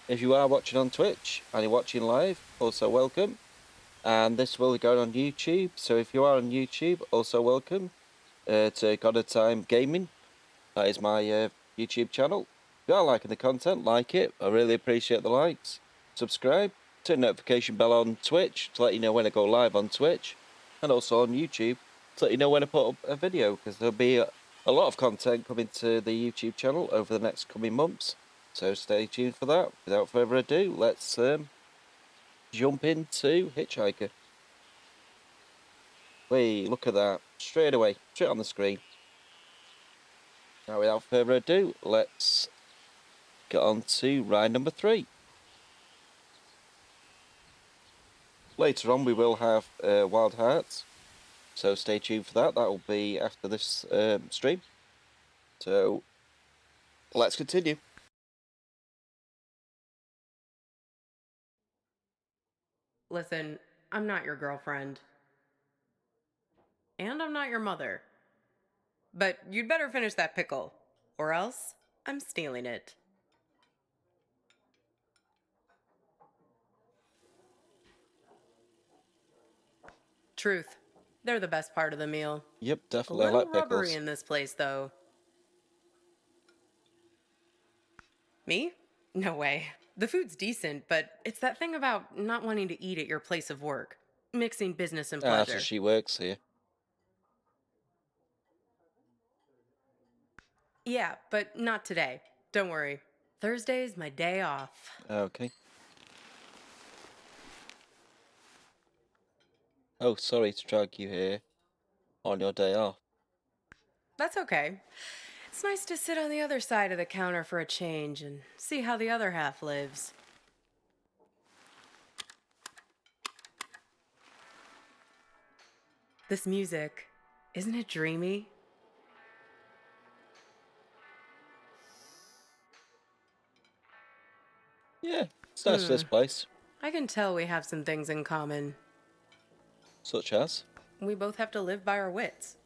If you are watching on Twitch and you're watching live, also welcome. And this will be going on YouTube, so if you are on YouTube, also welcome to God of Time Gaming. That is my YouTube channel. If you are liking the content, like it. I really appreciate the likes. Subscribe. Turn the notification bell on Twitch to let you know when I go live on Twitch. And also on YouTube to let you know when I put up a video, because there'll be a lot of content coming to the YouTube channel over the next coming months. So stay tuned for that. Without further ado, let's jump into Hitchhiker. Wait, look at that. Straight away, straight on the screen. Now, without further ado, let's get on to ride number 3. Later on, we will have Wild Hearts, so stay tuned for that. That will be after this stream. So, let's continue. Listen, I'm not your girlfriend. And I'm not your mother. But you'd better finish that pickle, or else I'm stealing it. Truth. They're the best part of the meal. Yep, A definitely. I little like rubbery pickles. in this place, though. Me? No way. The food's decent, but it's that thing about not wanting to eat at your place of work, mixing business and Ah, so pleasure. she works here. Yeah, but not today. Don't worry. Thursday's my day off. Okay. Oh, sorry to drag you here on your day off. That's okay. It's nice to sit on the other side of the counter for a change and see how the other half lives. This music, isn't it dreamy? Yeah, it's nice for this place. I can tell we have some things in common. Such as? We both have to live by our wits.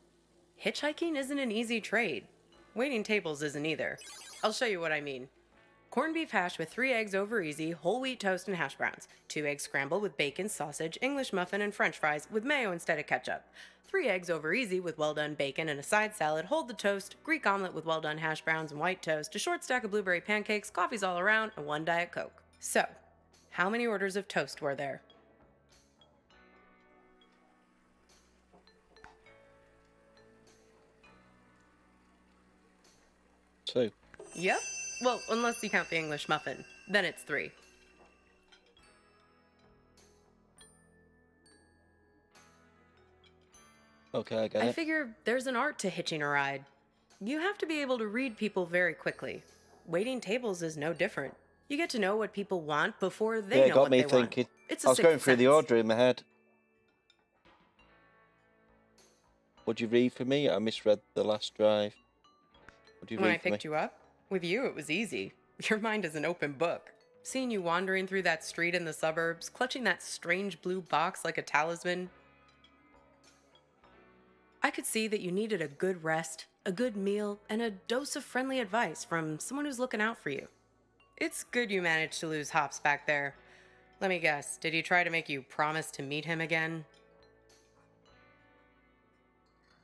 Hitchhiking isn't an easy trade. Waiting tables isn't either. I'll show you what I mean. Corned beef hash with 3 eggs over easy, whole wheat toast and hash browns. 2 eggs scrambled with bacon, sausage, English muffin, and french fries with mayo instead of ketchup. 3 eggs over easy with well done bacon and a side salad, hold the toast, Greek omelet with well done hash browns and white toast, a short stack of blueberry pancakes, coffees all around, and 1 Diet Coke. So, how many orders of toast were there? 2. Yep. Well, unless you count the English muffin. Then it's 3. Okay, I get I it. figure there's an art to hitching a ride. You have to be able to read people very quickly. Waiting tables is no different. You get to know what people want before they Yeah, it know got what me they want. thinking. It's I a was going sixth through the sense. order in my head. Would you read for me? I misread the last drive. Would you When I read for me? picked you up, with you it was easy. Your mind is an open book. Seeing you wandering through that street in the suburbs, clutching that strange blue box like a talisman, I could see that you needed a good rest, a good meal, and a dose of friendly advice from someone who's looking out for you. It's good you managed to lose Hops back there. Let me guess, did he try to make you promise to meet him again?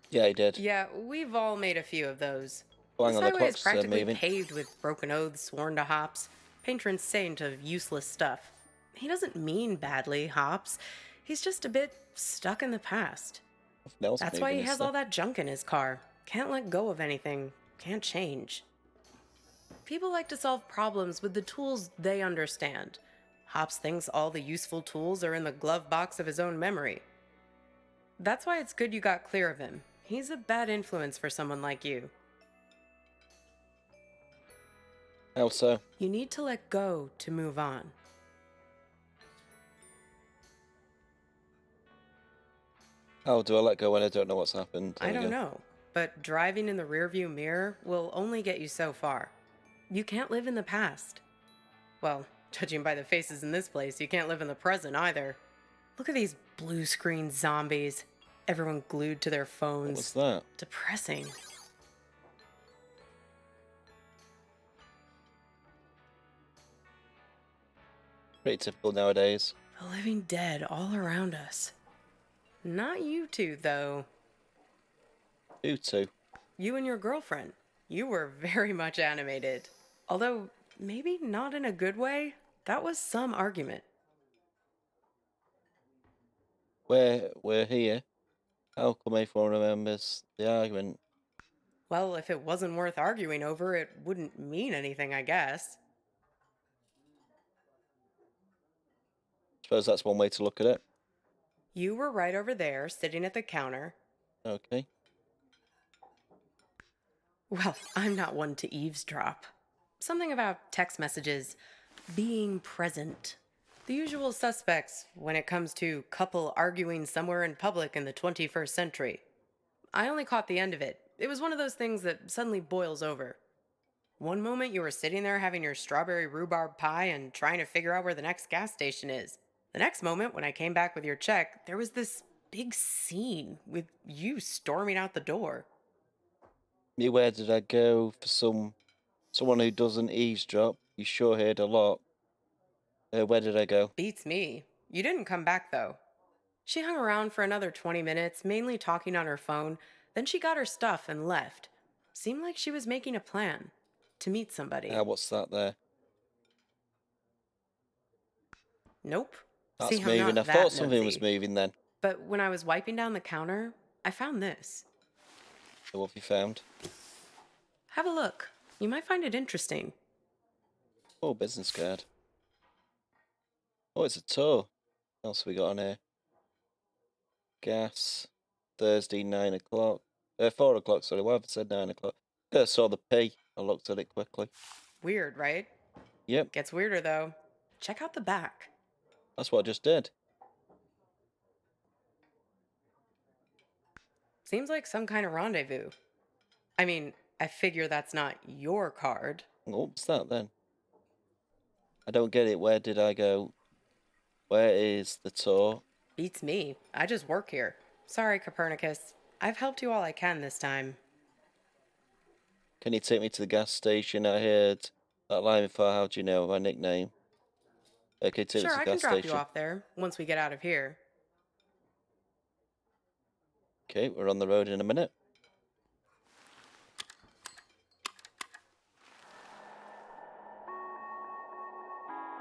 Yeah, he did. Yeah, we've all made a few of those. Oh, hang This on, the highway is clock's practically moving. paved with broken oaths sworn to Hops, patron saint of useless stuff. He doesn't mean badly, Hops. He's just a bit stuck in the past. Nothing else That's why moving, he is has there? all that junk in his car. Can't let go of anything, can't change. People like to solve problems with the tools they understand. Hops thinks all the useful tools are in the glove box of his own memory. That's why it's good you got clear of him. He's a bad influence for someone like you. How so? You need to let go to move on. How do I let go when I don't know what's happened? There I we don't go. know, but driving in the rearview mirror will only get you so far. You can't live in the past. Well, judging by the faces in this place, you can't live in the present either. Look at these blue screen zombies. Everyone glued to their What was phones. that? Depressing. Pretty typical nowadays. The living dead all around us. Not you two, though. Who to? You and your girlfriend. You were very much animated. Although, maybe not in a good way. That was some argument. We're here. How come everyone remembers the argument? Well, if it wasn't worth arguing over, it wouldn't mean anything, I guess. Suppose that's one way to look at it. You were right over there, sitting at the counter. Okay. Well, I'm not one to eavesdrop. Something about text messages, being present. The usual suspects when it comes to couple arguing somewhere in public in the 21st century. I only caught the end of it. It was one of those things that suddenly boils over. One moment you were sitting there having your strawberry rhubarb pie and trying to figure out where the next gas station is. The next moment, when I came back with your check, there was this big scene with you storming out the door. Where did I go for someone who doesn't eavesdrop? You sure heard a lot. Where did I go? Beats me. You didn't come back, though. She hung around for another 20 minutes, mainly talking on her phone. Then she got her stuff and left. Seemed like she was making a plan to meet somebody. What's that there? Nope. That's See, I'm moving. not I thought that something was nosy. moving then. But when I was wiping down the counter, I found this. So what have you found? Have a look. You might find it interesting. Oh, business card. Oh, it's a tour. What else have we got on here? Gas. Thursday, 9 o'clock. 4 o'clock, sorry. Why have I said 9 o'clock? I saw the P. I looked at it quickly. Weird, right? Yep, Gets weirder, though. Check out the back. that's what I just did. Seems like some kind of rendezvous. I mean, I figure that's not your card. Oh, what's that then? I don't get it. Where did I go? Where is the tour? Beats me. I just work here. Sorry, Copernicus. I've helped you all I can this time. Can you take me to the gas station? I heard that line before. How do you know my nickname? Okay, take me Sure, to the I can gas drop you station. off there once we get out of here. Okay, we're on the road in a minute.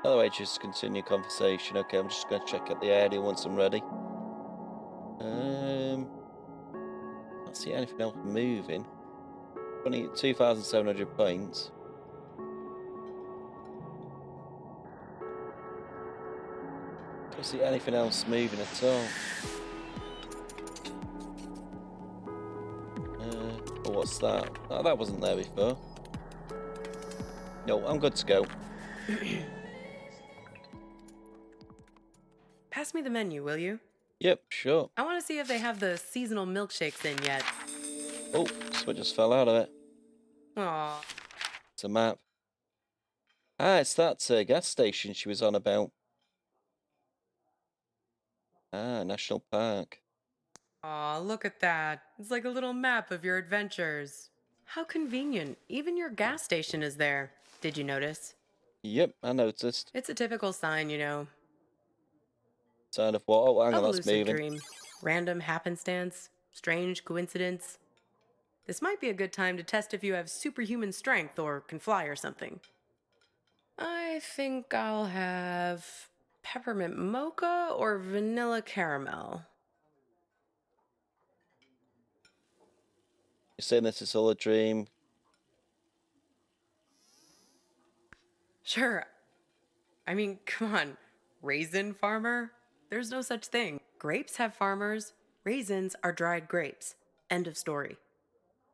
By the way, just continue conversation. Okay, I'm just going to check out the area once I'm ready. Can't see anything else moving. 2,700 points. Don't see anything else moving at all. Oh, what's that? Oh, that wasn't there before. No, I'm good to go. Pass me the menu, will you? Yep, sure. I want to see if they have the seasonal milkshakes in yet. Oh, someone just fell out of it. Aw. It's a map. It's that gas station she was on about. National Park. Aw, look at that. It's like a little map of your adventures. How convenient. Even your gas station is there. Did you notice? Yep, I noticed. It's a typical sign, you know. Sign of what? Oh, hang Of on, a that's lucid moving. dream. Random happenstance. Strange coincidence. This might be a good time to test if you have superhuman strength or can fly or something. I think I'll have peppermint mocha or vanilla caramel. You're saying this is all a dream? Sure. I mean, come on. Raisin farmer? There's no such thing. Grapes have farmers. Raisins are dried grapes. End of story.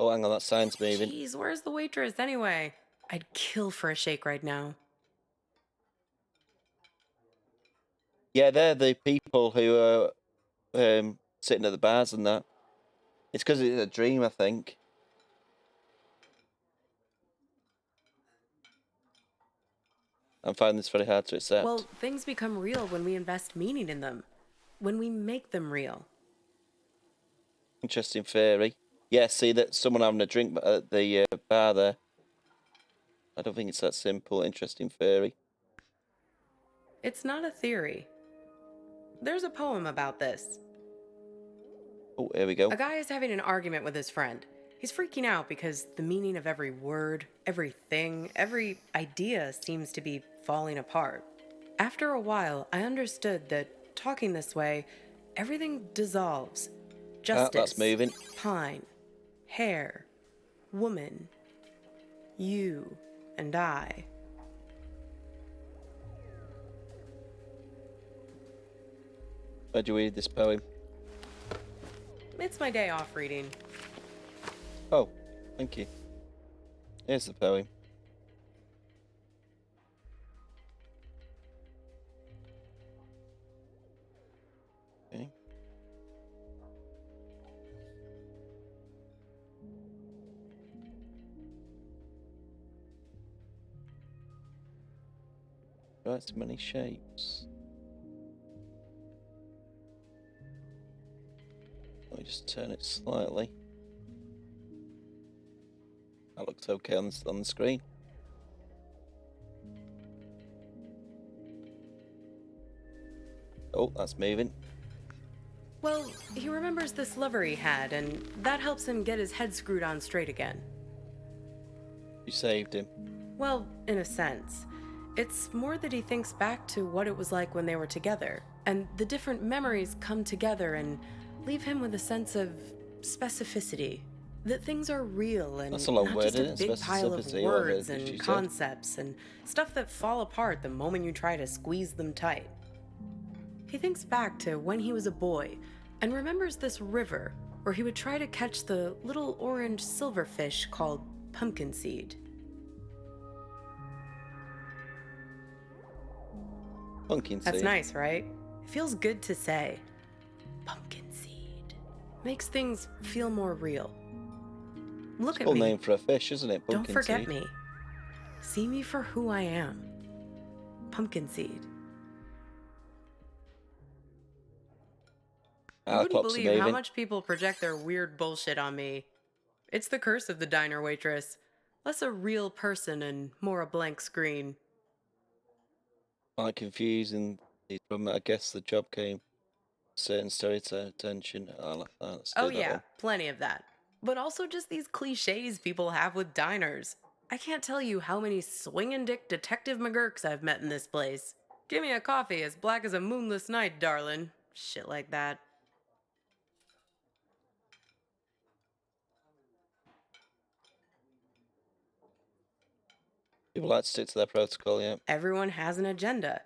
Oh, hang on, that sign's moving. Jeez, where's the waitress anyway? I'd kill for a shake right now. Yeah, they're the people who are sitting at the bars and that. It's because it's a dream, I think. I'm finding this very hard to accept. Well, things become real when we invest meaning in them. When we make them real. Interesting theory. Yeah, see that someone having a drink at the bar there. I don't think it's that simple. Interesting theory. It's not a theory. There's a poem about this. Oh, here we go. A guy is having an argument with his friend. He's freaking out because the meaning of every word, everything, every idea seems to be falling apart. After a while, I understood that talking this way, everything dissolves. That's Justice, moving. pine, hair, woman, you, and I. Where'd you read this poem? It's my day off reading. Oh, thank you. Here's the poem. Okay. Writes many shapes. Let me just turn it slightly. That looks okay on the screen. Oh, that's moving. Well, he remembers this lover he had, and that helps him get his head screwed on straight again. You saved him. Well, in a sense. It's more that he thinks back to what it was like when they were together, and the different memories come together and leave him with a sense of specificity. That things are real and That's a long not word, just a isn't it? big pile of Specificity, or words as she and said. concepts and stuff that fall apart the moment you try to squeeze them tight. He thinks back to when he was a boy and remembers this river where he would try to catch the little orange silverfish called pumpkin seed. Pumpkin seed. That's nice, right? It feels good to say. Pumpkin seed. Makes things feel more real. Look at Full me. name for a fish, isn't it? Don't Pumpkin forget seed. me. See me for who I am. Pumpkin seed. You Our wouldn't clocks are believe how moving. much people project their weird bullshit on me. It's the curse of the diner waitress. Less a real person and more a blank screen. Quite confusing. From I guess the job came. Certain stereotype attention. I like that. Let's do Oh that yeah, one. plenty of that. But also just these cliches people have with diners. I can't tell you how many swingin' dick Detective McGurks I've met in this place. Give me a coffee as black as a moonless night, darlin'. Shit like that. People like to stick to their protocol, yeah. Everyone has an agenda.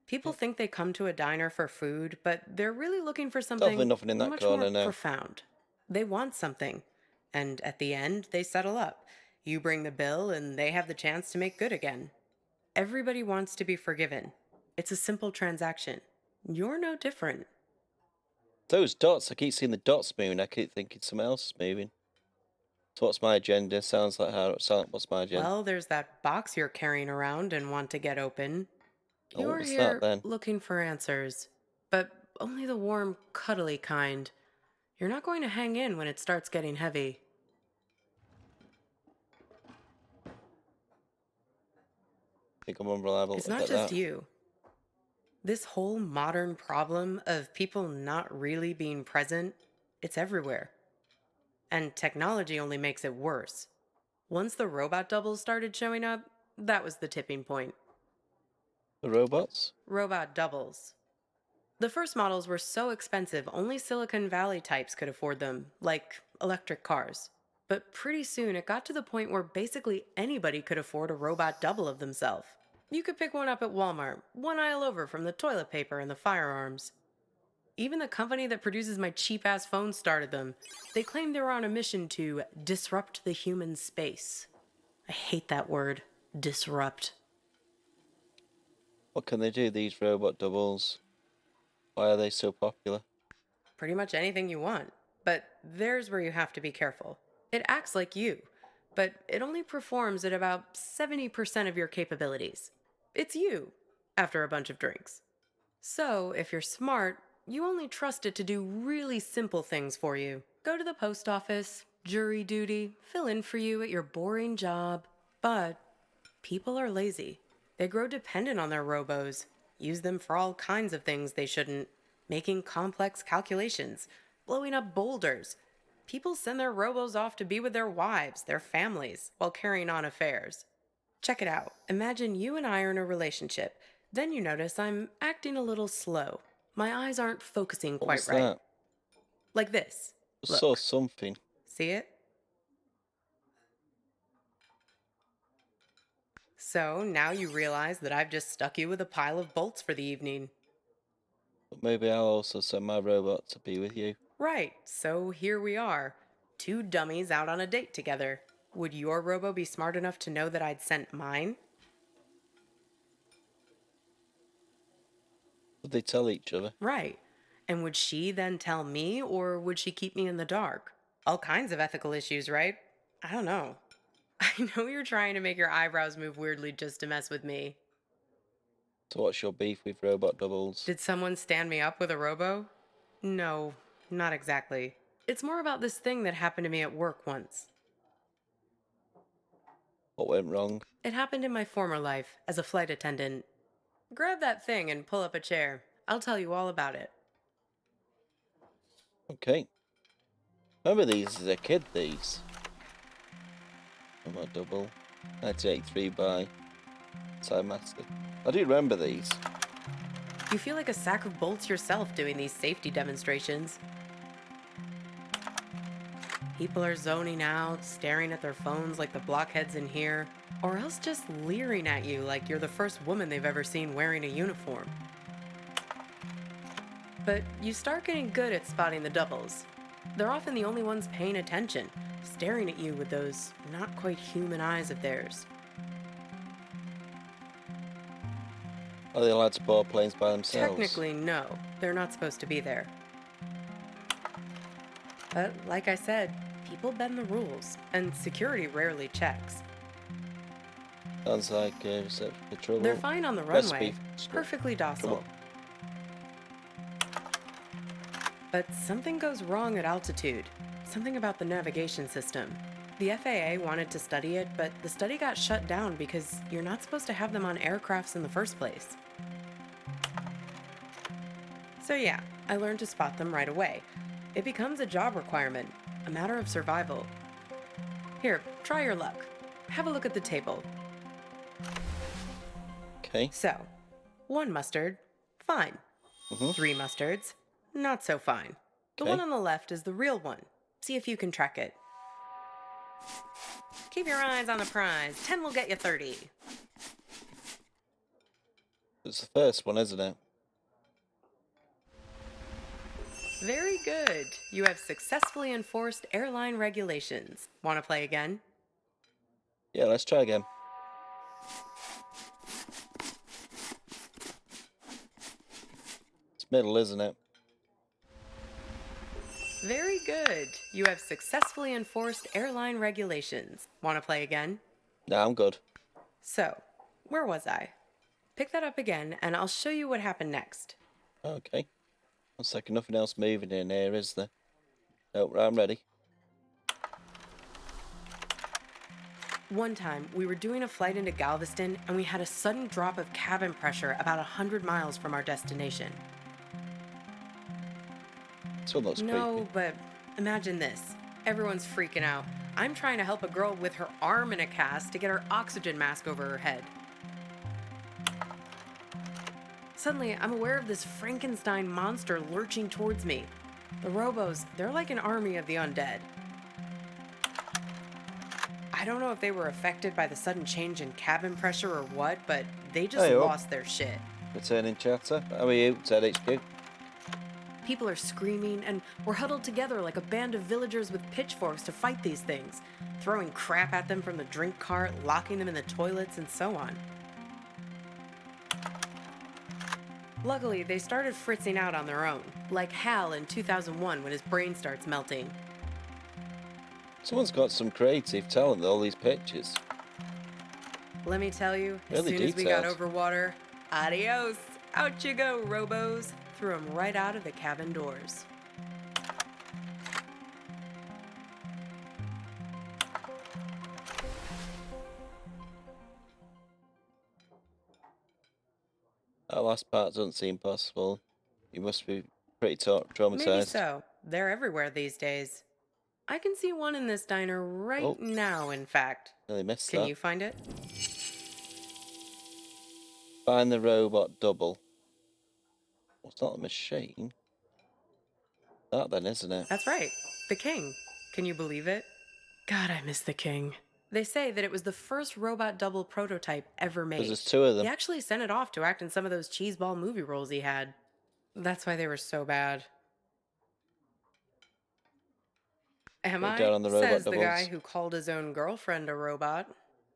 People think they come to a diner for food, but they're really looking for Definitely something nothing in that much corner more now. profound. They want something. And at the end, they settle up. You bring the bill, and they have the chance to make good again. Everybody wants to be forgiven. It's a simple transaction. You're no different. Those dots, I keep seeing the dots moving. I keep thinking something else is moving. So what's my agenda? Sounds like what's my agenda? Well, there's that box you're carrying around and want to get open. Oh, You're what's that here then? looking for answers, but only the warm, cuddly kind. You're not going to hang in when it starts getting heavy. I think I'm unreliable It's at not just that. you. This whole modern problem of people not really being present, it's everywhere. And technology only makes it worse. Once the robot doubles started showing up, that was the tipping point. The robots? Robot doubles. The first models were so expensive, only Silicon Valley types could afford them, like electric cars. But pretty soon it got to the point where basically anybody could afford a robot double of themselves. You could pick one up at Walmart, one aisle over from the toilet paper and the firearms. Even the company that produces my cheap-ass phone started them. They claimed they were on a mission to disrupt the human space. I hate that word, disrupt. What can they do, these robot doubles? Why are they so popular? Pretty much anything you want. But there's where you have to be careful. It acts like you, but it only performs at about 70% of your capabilities. It's you, after a bunch of drinks. So, if you're smart, you only trust it to do really simple things for you. Go to the post office, jury duty, fill in for you at your boring job. But people are lazy. They grow dependent on their robos. use them for all kinds of things they shouldn't, making complex calculations, blowing up boulders. People send their robos off to be with their wives, their families, while carrying on affairs. Check it out. Imagine you and I are in a relationship. Then you notice I'm acting a little slow. My eyes aren't focusing What quite was right. that? Like this. I saw Look. something. See it? So now you realize that I've just stuck you with a pile of bolts for the evening. But maybe I'll also send my robot to be with you. Right, so here we are. Two dummies out on a date together. Would your robo be smart enough to know that I'd sent mine? Would they tell each other? Right. And would she then tell me, or would she keep me in the dark? All kinds of ethical issues, right? I don't know. I know you're trying to make your eyebrows move weirdly just to mess with me. So what's your beef with robot doubles? Did someone stand me up with a robo? No, not exactly. It's more about this thing that happened to me at work once. What went wrong? It happened in my former life as a flight attendant. Grab that thing and pull up a chair. I'll tell you all about it. Okay. Remember these as a kid, these? Robot double. 1983 by Master. I do remember these. You feel like a sack of bolts yourself doing these safety demonstrations. People are zoning out, staring at their phones like the blockheads in here, or else just leering at you like you're the first woman they've ever seen wearing a uniform. But you start getting good at spotting the doubles. They're often the only ones paying attention, staring at you with those not quite human eyes of theirs. Are they allowed to board planes by themselves? Technically, no. They're not supposed to be there. But like I said, people bend the rules, and security rarely checks. Sounds like reception for trouble. They're fine on the runway, perfectly docile. But something goes wrong at altitude. Something about the navigation system. The FAA wanted to study it, but the study got shut down because you're not supposed to have them on aircrafts in the first place. So yeah, I learned to spot them right away. It becomes a job requirement, a matter of survival. Here, try your luck. Have a look at the table. Okay. So, 1 mustard, fine. 3 mustards, not so fine. The one on the left is the real one. See if you can track it. Keep your eyes on the prize. 10 will get you 30. It's the first one, isn't it? Very good. You have successfully enforced airline regulations. Want to play again? Yeah, let's try again. It's middle, isn't it? Very good. You have successfully enforced airline regulations. Want to play again? No, I'm good. So, where was I? Pick that up again, and I'll show you what happened next. Okay. One second, nothing else moving in here, is there? Nope, I'm ready. One time, we were doing a flight into Galveston, and we had a sudden drop of cabin pressure about 100 miles from our destination. This one looks No, creepy. but imagine this. Everyone's freaking out. I'm trying to help a girl with her arm in a cast to get her oxygen mask over her head. Suddenly, I'm aware of this Frankenstein monster lurching towards me. The robos, they're like an army of the undead. I don't know if they were affected by the sudden change in cabin pressure or what, but they just lost their shit. Returning chatter. How are you, ZHQ? People are screaming, and we're huddled together like a band of villagers with pitchforks to fight these things, throwing crap at them from the drink cart, locking them in the toilets, and so on. Luckily, they started fritzing out on their own, like Hal in 2001 when his brain starts melting. Someone's got some creative talent with all these pictures. Let me tell you, as Really soon as we got detailed. over water, adios! Out you go, robos! Threw them right out of the cabin doors. That last part doesn't seem possible. You must be pretty Maybe traumatized. so. They're everywhere these days. I can see one in this diner right Oh, now, in fact. nearly missed Can that. you find it? Find the robot double. Well, it's not a machine. That then, isn't it? That's right. The king. Can you believe it? God, I miss the king. They say that it was the first robot double prototype ever Because made. there's two of He them. actually sent it off to act in some of those cheeseball movie roles he had. That's why they were so bad. Am Put it down I? on the robot Says the guy doubles. who called his own girlfriend a robot.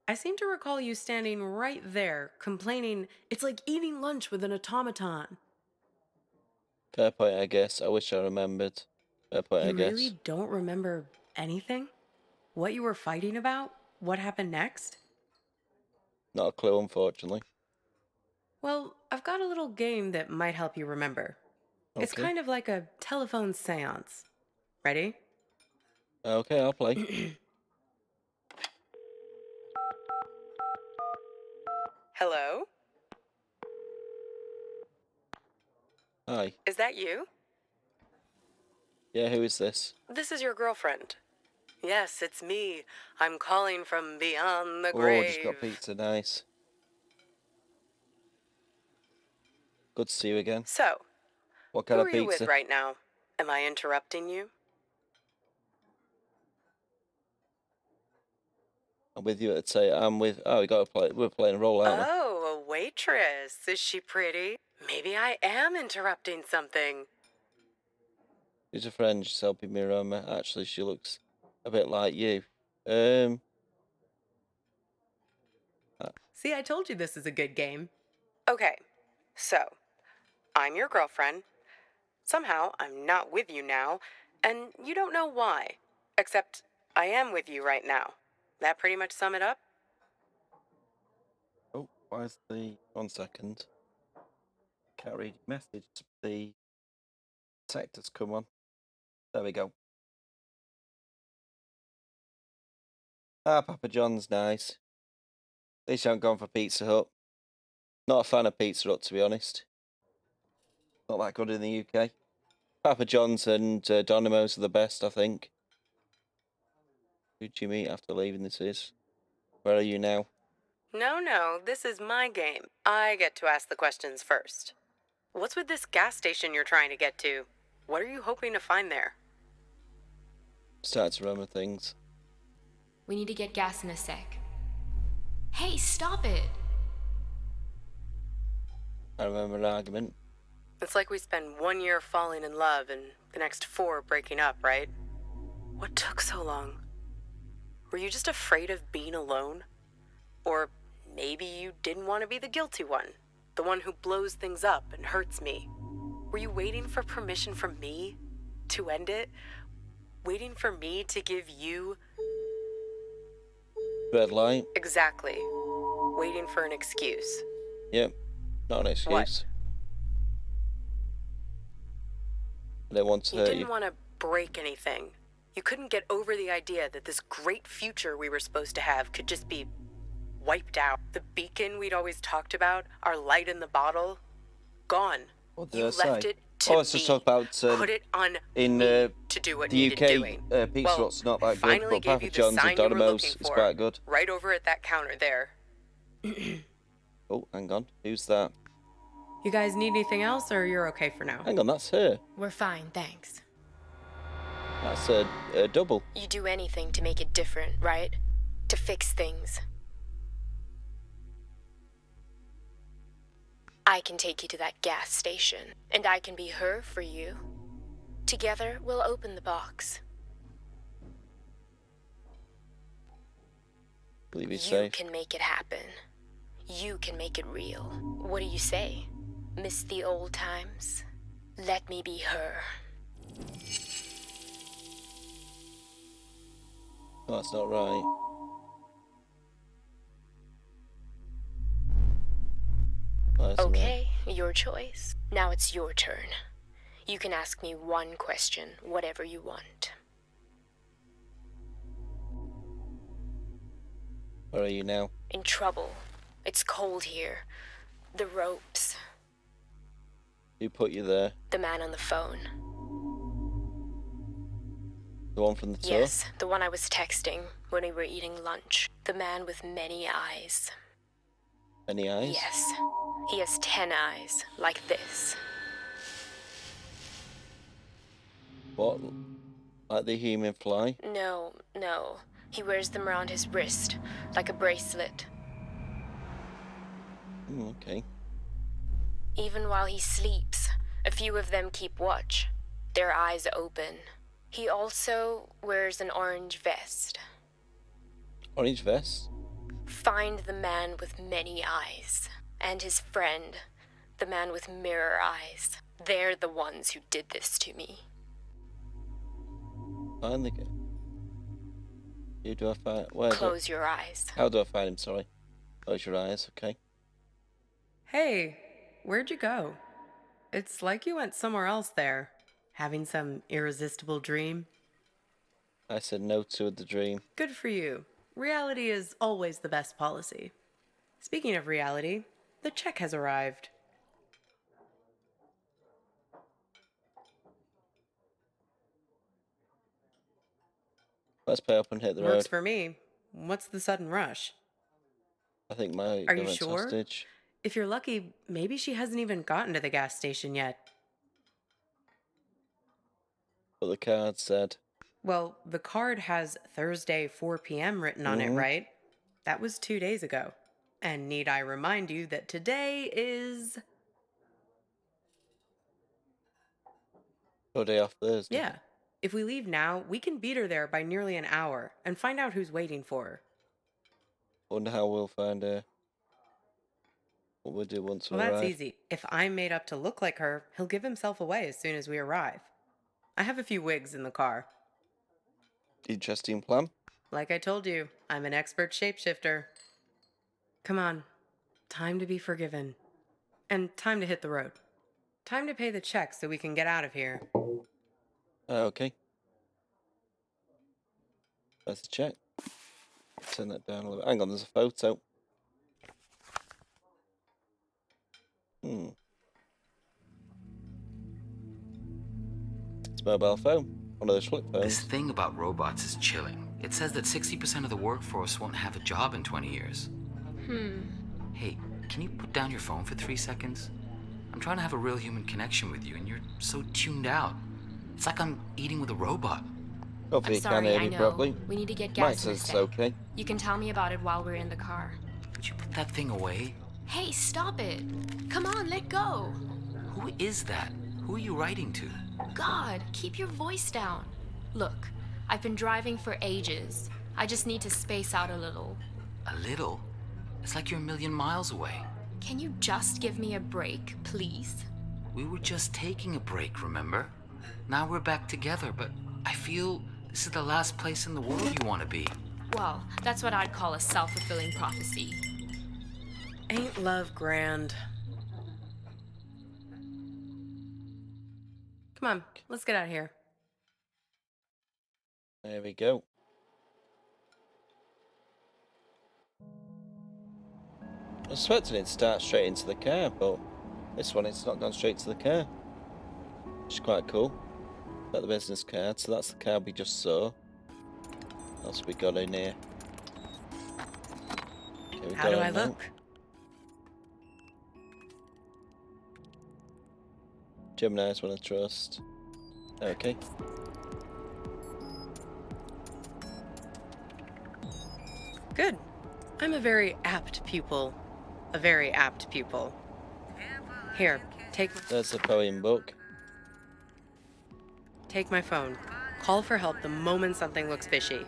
I seem to recall you standing right there, complaining it's like eating lunch with an automaton. Fair point, I guess. I wish I remembered. Fair point, I You guess. really don't remember anything? What you were fighting about? What happened next? Not a clue, unfortunately. Well, I've got a little game that might help you remember. It's Okay. kind of like a telephone seance. Ready? Okay, I'll play. Hello? Hi. Is that you? Yeah, who is this? This is your girlfriend. Yes, it's me. I'm calling from beyond the Oh, just got grave. pizza. Nice. Good to see you again. So, What who kind are of you with pizza? right now? Am I interrupting you? I'm with you at say I'm with. Oh, we got to play. We're playing a role, aren't we? Oh, a waitress. Is she pretty? Maybe I am interrupting something. Who's a friend? She's helping me remember. Actually, she looks a bit like you. Uh, See, I told you this is a good game. Okay, so I'm your girlfriend. Somehow I'm not with you now, and you don't know why. Except I am with you right now. That pretty much sum it up? Oh, where's the 1 second? Can't read your message. The text has come on. There we go. Ah, Papa John's nice. At least I haven't gone for Pizza Hut. Not a fan of Pizza Hut, to be honest. Not that good in the UK. Papa John's and Domino's are the best, I think. Who'd you meet after leaving this is? Where are you now? No, this is my game. I get to ask the questions first. What's with this gas station you're trying to get to? What are you hoping to find there? Starting to remember things. We need to get gas in a sec. Hey, stop it! I remember an argument. It's like we spend 1 year falling in love and the next 4 breaking up, right? What took so long? Were you just afraid of being alone? Or maybe you didn't want to be the guilty one, the one who blows things up and hurts me. Were you waiting for permission from me to end it? Waiting for me to give you... Red light. Exactly. Waiting for an excuse. Yep. Not an excuse. What? I didn't want to You hurt didn't you. want to break anything. You couldn't get over the idea that this great future we were supposed to have could just be wiped out. The beacon we'd always talked about, our light in the bottle, gone. What did You I say? left it to Let's me. just talk about Put it on in me to do what the needed doing. UK. Pizza Well, Hut's not that good, finally but gave Papa you the John's sign and you were Domino's looking is for. quite good. Right over at that counter there. Oh, hang on. Who's that? You guys need anything else, or you're okay for now? Hang on, that's her. We're fine, thanks. That's a double. You do anything to make it different, right? To fix things. I can take you to that gas station, and I can be her for you. Together, we'll open the box. Believe he's You safe. can make it happen. You can make it real. What do you say? Miss the old times? Let me be her. Oh, that's not right. Oh, that's Okay, your choice. Now it's your turn. You can ask me one question, whatever you want. Where are you now? In trouble. It's cold here. The ropes. Who put you there? The man on the phone. The one from the tour? Yes, the one I was texting when we were eating lunch. The man with many eyes. Any eyes? Yes. He has 10 eyes, like this. What? Like the human fly? No. He wears them around his wrist, like a bracelet. Okay. Even while he sleeps, a few of them keep watch, their eyes open. He also wears an orange vest. Orange vest? Find the man with many eyes, and his friend, the man with mirror eyes. They're the ones who did this to me. Find the guy. Who do I find? Where? Close your eyes. How do I find him? Sorry. Close your eyes. Okay. Hey, where'd you go? It's like you went somewhere else there. Having some irresistible dream? I said no to the dream. Good for you. Reality is always the best policy. Speaking of reality, the check has arrived. Let's pay up and hit the road. Works for me. What's the sudden rush? I think my Are you government's sure? hostage. If you're lucky, maybe she hasn't even gotten to the gas station yet. But the card said. Well, the card has Thursday 4 p.m. written on it, right? That was 2 days ago. And need I remind you that today is... Oh, day off Thursday. Yeah. If we leave now, we can beat her there by nearly an hour and find out who's waiting for her. Wonder how we'll find her. What we'll do once we Well, that's arrive. easy. If I'm made up to look like her, he'll give himself away as soon as we arrive. I have a few wigs in the car. Interesting plan. Like I told you, I'm an expert shapeshifter. Come on. Time to be forgiven. And time to hit the road. Time to pay the check so we can get out of here. Okay. That's the check. Turn that down a little bit. Hang on, there's a photo. It's a mobile phone. One of those flip phones. This thing about robots is chilling. It says that 60% of the workforce won't have a job in 20 years. Hey, can you put down your phone for 3 seconds? I'm trying to have a real human connection with you, and you're so tuned out. It's like I'm eating with a robot. Hopefully you I'm can sorry, hear I me know. properly. We need to get Mike gas in says this it's day. okay. You can tell me about it while we're in the car. Would you put that thing away? Hey, stop it. Come on, let go. Who is that? Who are you writing to? God, keep your voice down. Look, I've been driving for ages. I just need to space out a little. A little? It's like you're a million miles away. Can you just give me a break, please? We were just taking a break, remember? Now we're back together, but I feel this is the last place in the world you want to be. Well, that's what I'd call a self-fulfilling prophecy. Ain't love grand? Come on, let's get out of here. There we go. I was expecting it to start straight into the car, but this one it's not gone straight to the car. Which is quite cool. Got the business card, so that's the car we just saw. What else we got in here? Okay, we How got do a I note. look? Gemini's one I trust. Okay. Good. I'm a very apt pupil. A very apt pupil. Here, take There's the poem book. my phone. Call for help the moment something looks fishy.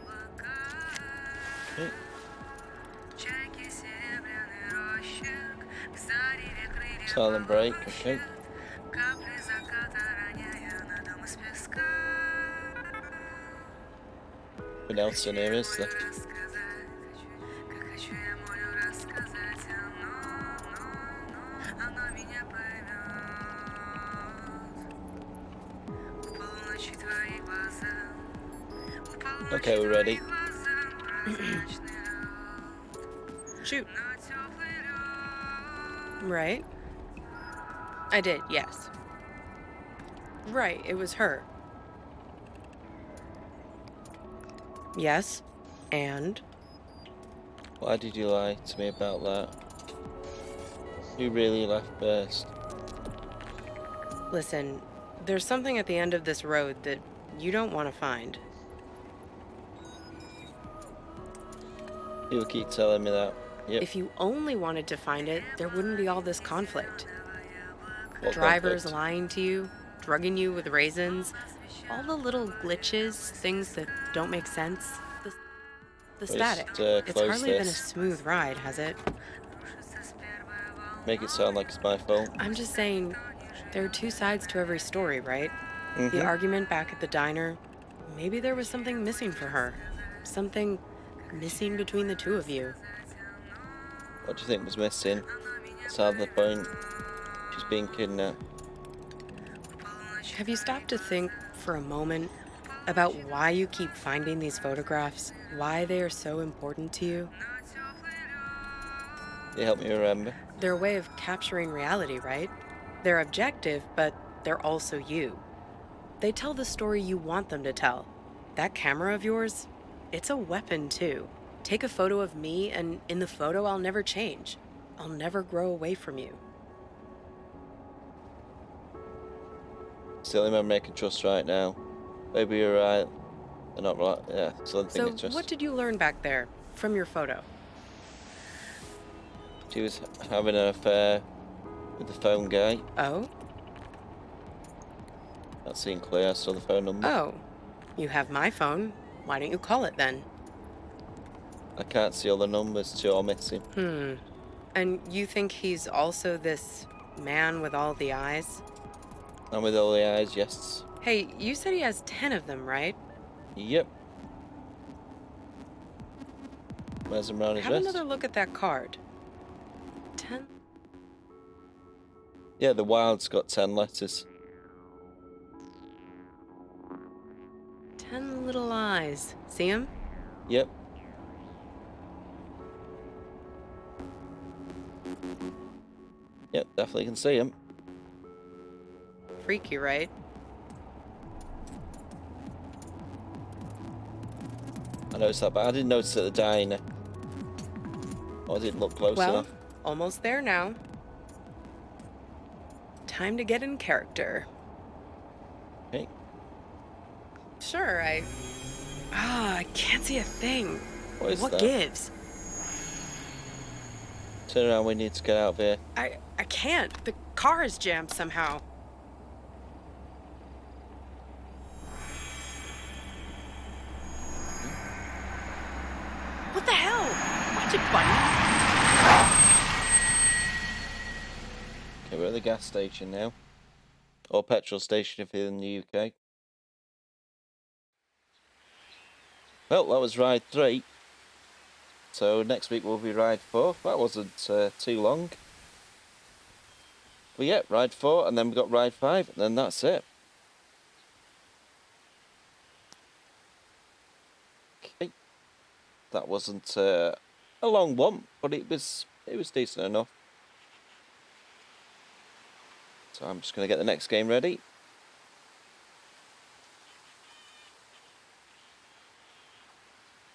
Okay. Silent break, okay. What else in here is there? Okay, we're ready. Shoot. Right. I did, yes. Right, it was her. Yes, and? Why did you lie to me about that? Who really left first? Listen, there's something at the end of this road that you don't want to find. People keep telling me that. Yep. If you only wanted to find it, there wouldn't be all this conflict. What Drivers conflict? lying to you, drugging you with raisins, all the little glitches, things that don't make sense. The static. Just It's close hardly been a this. smooth ride, has it? Make it sound like it's my fault. I'm just saying, there are two sides to every story, right? The argument back at the diner, maybe there was something missing for her. Something missing between the two of you. What do you think was missing? Beside the point, she's being kidnapped. Have you stopped to think for a moment about why you keep finding these photographs? Why they are so important to you? They help me remember. They're a way of capturing reality, right? They're objective, but they're also you. They tell the story you want them to tell. That camera of yours, it's a weapon too. Take a photo of me, and in the photo, I'll never change. I'll never grow away from you. It's the only memory I can trust right now. Maybe you're right. They're not right. Yeah, it's the only thing So, I trust. what did you learn back there from your photo? She was having an affair with the phone guy. Oh? That seemed clear. I saw the phone number. Oh. You have my phone. Why don't you call it then? I can't see all the numbers. Two are missing. And you think he's also this man with all the eyes? And with all the eyes, yes. Hey, you said he has 10 of them, right? Yep. Wears them around his Have wrist. another look at that card. 10? Yeah, the wild's got 10 letters. 10 little eyes. See him? Yep. Yep, definitely can see him. Freaky, right? I noticed that, but I didn't notice at the diner. Or I didn't look close Well, enough. almost there now. Time to get in character. Okay. Sure, I can't see a thing. What is What that? gives? Turn around, we need to get out of here. I can't. The car is jammed somehow. What the hell? Watch it, buddy. Okay, we're at the gas station now. Or petrol station if you're in the UK. Well, that was ride 3. So next week will be ride 4. That wasn't too long. But yeah, ride 4, and then we've got ride 5, and then that's it. Okay. That wasn't a long one, but it was decent enough. So I'm just going to get the next game ready.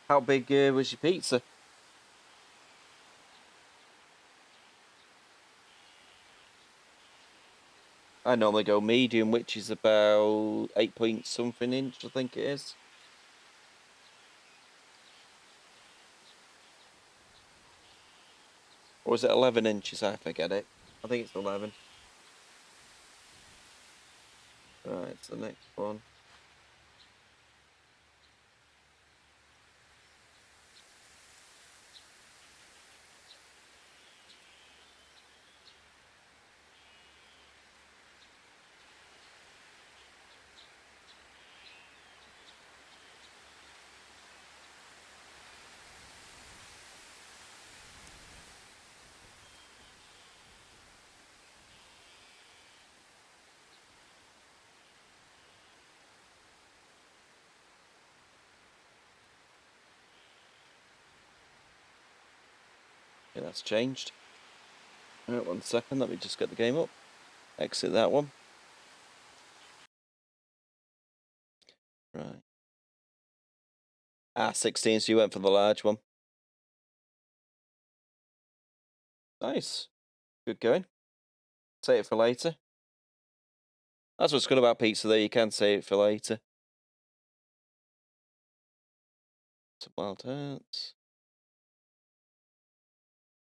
How big was your pizza? I normally go medium, which is about 8 point something inch, I think it is. Or is it 11 inches? I forget it. I think it's 11. Right, so the next one. Okay, that's changed. Alright, 1 second, let me just get the game up. Exit that one. Right. 16, so you went for the large one. Nice. Good going. Save it for later. That's what's good about pizza, though. You can save it for later. Some wild hearts.